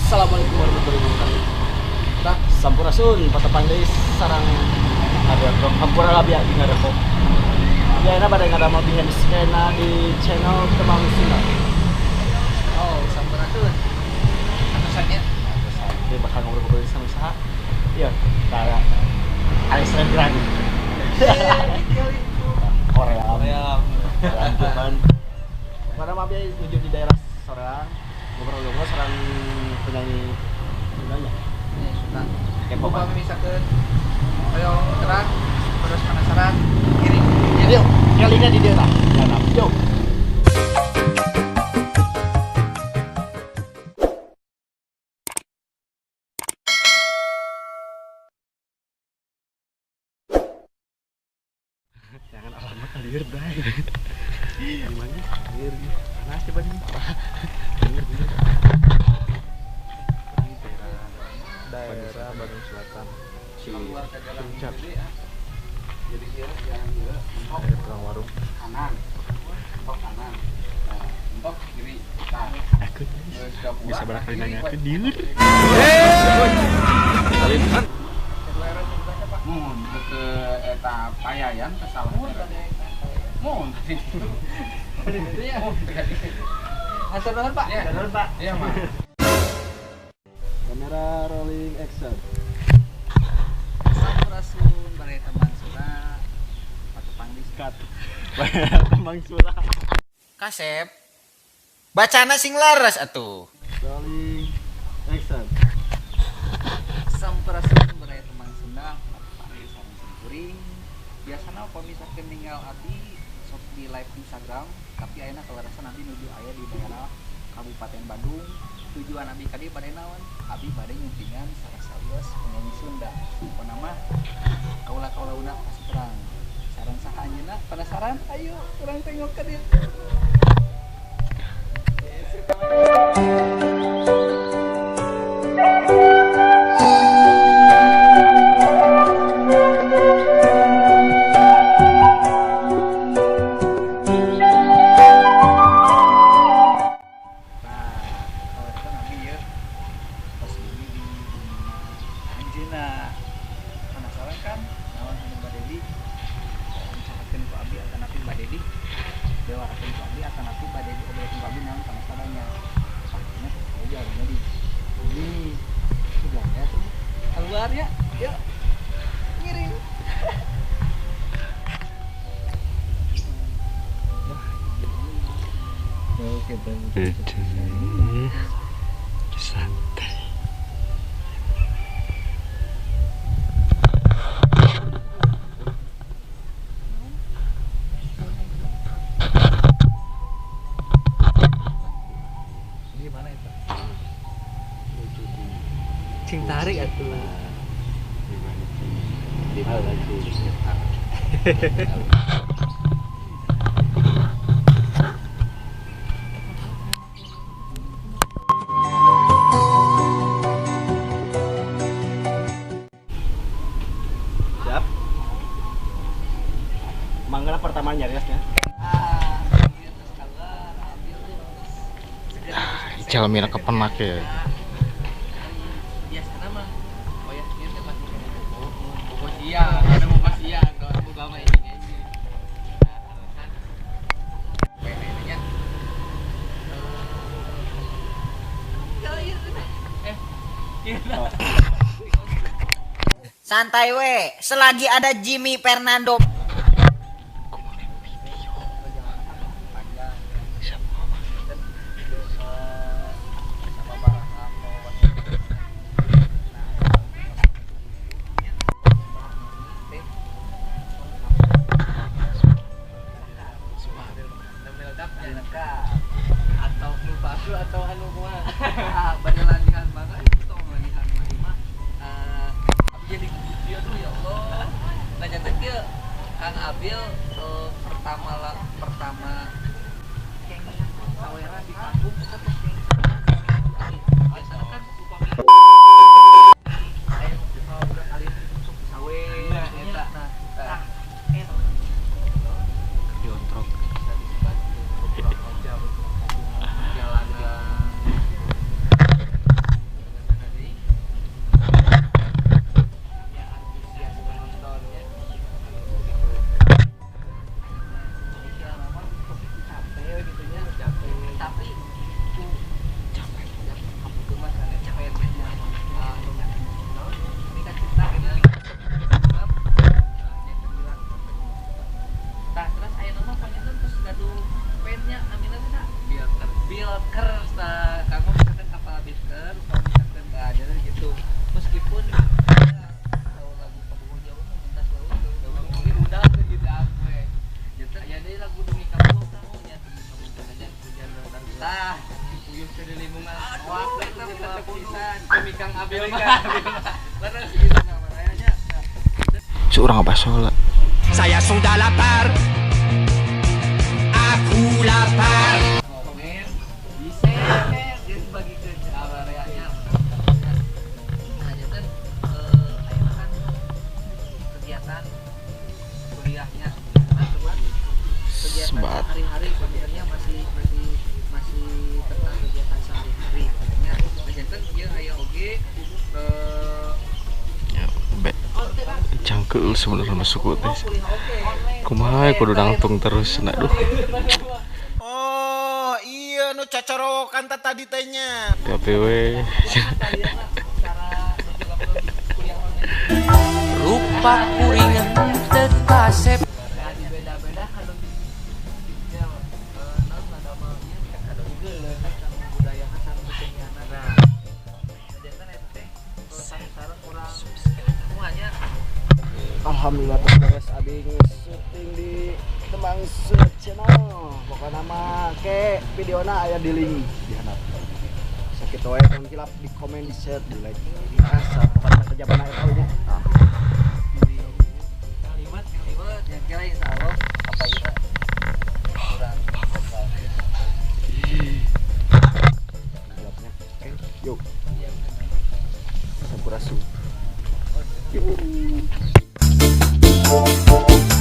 Assalamualaikum warahmatullahi wabarakatuh. Nah, sampurasun patapandai sarang ada pro hampura labia di ngareko. Ya enak pada ngadama behind skena di channel Temang Sunda. Oh, sampurasun. Atasannya. Dia bakal ngobrol-ngobrol sama saha. Iya, kayak Alexander Grande. Korea. Lanjutan. Pada mabia menuju di daerah Sorang. Ngobrol-ngobrol sarang penyanyi Sundanya. Ini suka. K-pop. Coba misalkan hoyong terang terus penasaran kirim. Yuk, kalinya di daerah. Yuk. Jangan alamat liur dah. Gimana? Liur panas coba nih. Daerah Bandung Selatan. Puncak. Jadi dia jangan juga Ada tukang warung. kanan. Entok kanan. Nah, entok kiri. Nah, Aku terus ke bisa barangkali nanya ke liur. Mun ke eta payayan kesalahan. Mun. Iya. Hasil banget, Pak. Iya, Pak. Iya, Mas. Kamera rolling action. Sampurasun bare teman Sunda. Patupang Cut. Tembang surah. Kasep. Bacana sing laras atuh. Rolling action. Sampurasun bare teman Sunda. Patupang sareng simkuring. Biasana kalau misalkan tinggal abdi sok di live Instagram, tapi ayeuna kelarasan abdi nuju aya di daerah Kabupaten Bandung. Tujuan abdi kadi pada naon? Abdi pada nyuntingan salah penyanyi Sunda. Pokona mah kaula-kaulauna kasih terang. Sareng saha anjeunna penasaran? Ayo urang tengok ka dieu. Penasaran kan naon anu Mbak Dedi mencatatkan ku abdi akan napi Mbak Dedi bewarakeun ku abdi akan napi Mbak Dedi obrolkeun ku abdi naon penasarannya pastinya saya jadi ini sebelahnya tuh keluar ya yuk ngirim oke Santai. gimana itu cing tarik atuh Di mana lagi? Siap. Mangga pertama nyariasnya. Ical mira kepenak ya. Biasana mah oh ya ieu teh pasti bobo siang, ada bobo siang kalau boga mah ini kayaknya. Pengennya santai we, selagi ada Jimmy Fernando. Atau lupa aku atau anu kumaha bade latihan banget itu tong latihan mah abi jadi video tuh ya Allah nanya teh kieu pisan demi Kang Abil mah. Leres gitu nama ayahnya. Seorang apa sholat? Saya sudah lapar. Aku lapar. Komen bisa kan dia dibagikan cara reanya. Nah, jadi kan ayeuna kan kegiatan kuliahnya nah, teman kegiatan Sebat. hari-hari sebenarnya masih tentang kegiatan sehari-hari makanya kan dia aya oge Ya, cangkel sebenarnya masuk teh. kuliah oge Kumaha kudu nangtung terus nak duh. Oh iya nu cacorokan tadi tehnya. Tapi we cara kuliah online Rupa kuringan terkasep. ya beda-beda kalau ya non ada mah ada juga leungeun sama budaya sama kesenian nah jadi kan eta teh sareng urang semuanya Alhamdulillah beres abis syuting di Tembang Sunat Channel. Pokoknya mah ke videona aya di link di handap. Sakit wae kan kilap di komen, di share, di like, di asa pokoknya kejabana eta we nya. kalimat yang kira insya Allah apa itu kurang Jawabnya. Oke, yuk. yang Sampurasun. Oh,